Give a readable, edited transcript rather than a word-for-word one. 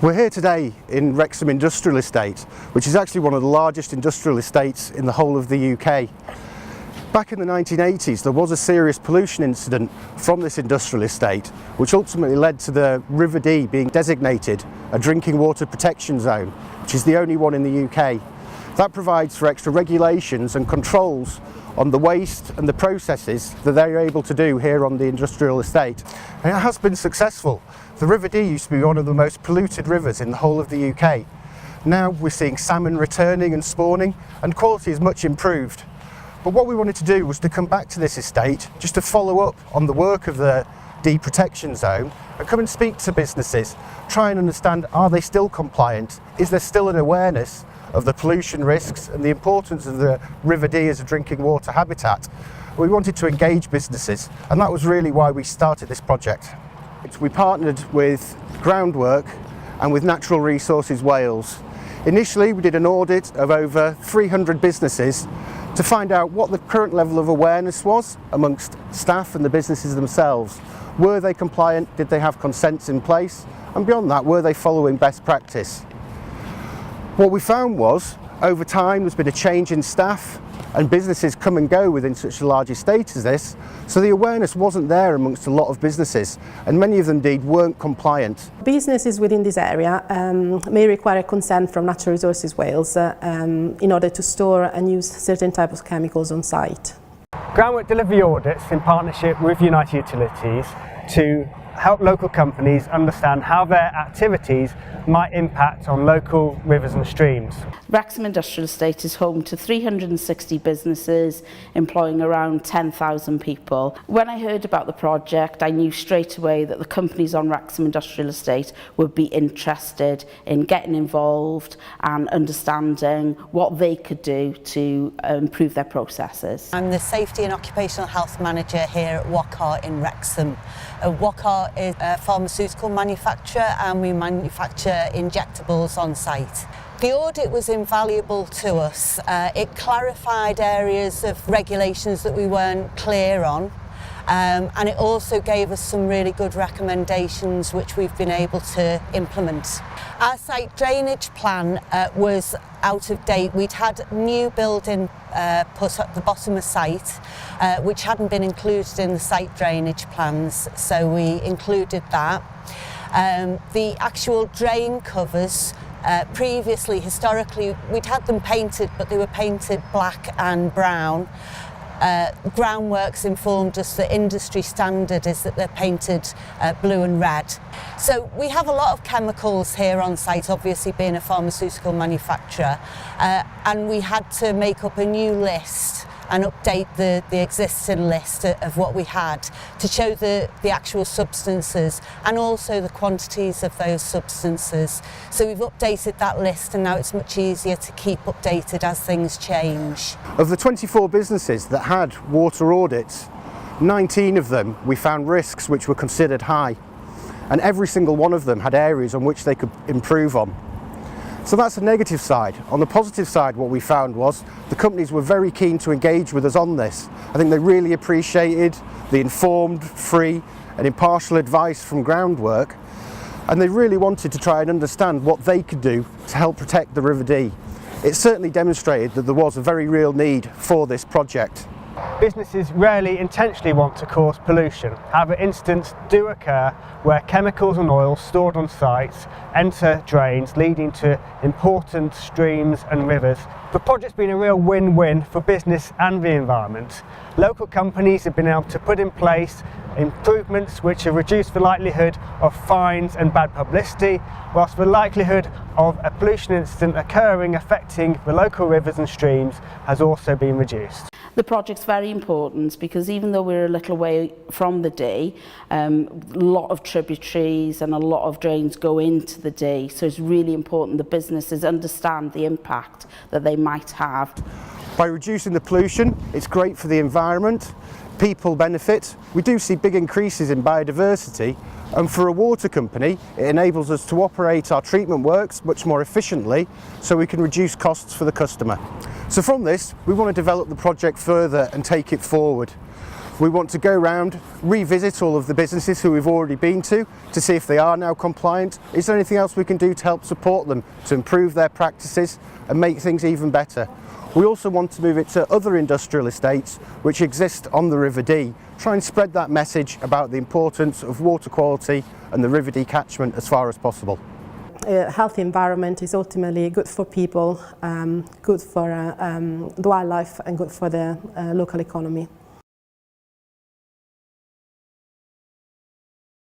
We're here today in Wrexham Industrial Estate, which is actually one of the largest industrial estates in the whole of the UK. Back in the 1980s, there was a serious pollution incident from this industrial estate, which ultimately led to the River Dee being designated a drinking water protection zone, which is the only one in the UK. That provides for extra regulations and controls on the waste and the processes that they're able to do here on the industrial estate. And it has been successful. The River Dee used to be one of the most polluted rivers in the whole of the UK. Now we're seeing salmon returning and spawning, and quality is much improved. But what we wanted to do was to come back to this estate just to follow up on the work of the Dee Protection Zone and come and speak to businesses, try and understand, are they still compliant? Is there still an awareness of the pollution risks and the importance of the River Dee as a drinking water habitat? We wanted to engage businesses, and that was really why we started this project. We partnered with Groundwork and with Natural Resources Wales. Initially we did an audit of over 300 businesses to find out what the current level of awareness was amongst staff and the businesses themselves. Were they compliant? Did they have consents in place? And beyond that, were they following best practice? What we found was, over time, there's been a change in staff, and businesses come and go within such a large estate as this, so the awareness wasn't there amongst a lot of businesses, and many of them indeed weren't compliant. Businesses within this area may require consent from Natural Resources Wales in order to store and use certain types of chemicals on site. Groundwork deliver the audits in partnership with United Utilities to help local companies understand how their activities might impact on local rivers and streams. Wrexham Industrial Estate is home to 360 businesses employing around 10,000 people. When I heard about the project, I knew straight away that the companies on Wrexham Industrial Estate would be interested in getting involved and understanding what they could do to improve their processes. I'm the Safety and Occupational Health Manager here at Audit in Wrexham. Audit is a pharmaceutical manufacturer, and we manufacture injectables on site. The audit was invaluable to us. It clarified areas of regulations that we weren't clear on, and it also gave us some really good recommendations which we've been able to implement. Our site drainage plan was out of date. We'd had new building put at the bottom of site, which hadn't been included in the site drainage plans, so we included that. The actual drain covers, previously, historically, we'd had them painted, but they were painted black and brown. Groundworks informed us that industry standard is that they're painted blue and red. So we have a lot of chemicals here on site, obviously being a pharmaceutical manufacturer, and we had to make up a new list and update the existing list of what we had to show the actual substances and also the quantities of those substances. So we've updated that list, and now it's much easier to keep updated as things change. Of the 24 businesses that had water audits, 19 of them we found risks which were considered high, and every single one of them had areas on which they could improve on. So that's the negative side. On the positive side, what we found was the companies were very keen to engage with us on this. I think they really appreciated the informed, free and impartial advice from Groundwork, and they really wanted to try and understand what they could do to help protect the River Dee. It certainly demonstrated that there was a very real need for this project. Businesses rarely intentionally want to cause pollution. However, incidents do occur where chemicals and oils stored on sites enter drains, leading to important streams and rivers. The project's been a real win-win for business and the environment. Local companies have been able to put in place improvements which have reduced the likelihood of fines and bad publicity, whilst the likelihood of a pollution incident occurring affecting the local rivers and streams has also been reduced. The project's very important because even though we're a little way from the Dee, a lot of tributaries and a lot of drains go into the Dee, so it's really important that businesses understand the impact that they might have. By reducing the pollution, it's great for the environment, people benefit. We do see big increases in biodiversity, and for a water company it enables us to operate our treatment works much more efficiently so we can reduce costs for the customer. So from this we want to develop the project further and take it forward. We want to go around, revisit all of the businesses who we've already been to see if they are now compliant. Is there anything else we can do to help support them, to improve their practices and make things even better? We also want to move it to other industrial estates which exist on the River Dee, try and spread that message about the importance of water quality and the River Dee catchment as far as possible. A healthy environment is ultimately good for people, good for the wildlife and good for the local economy.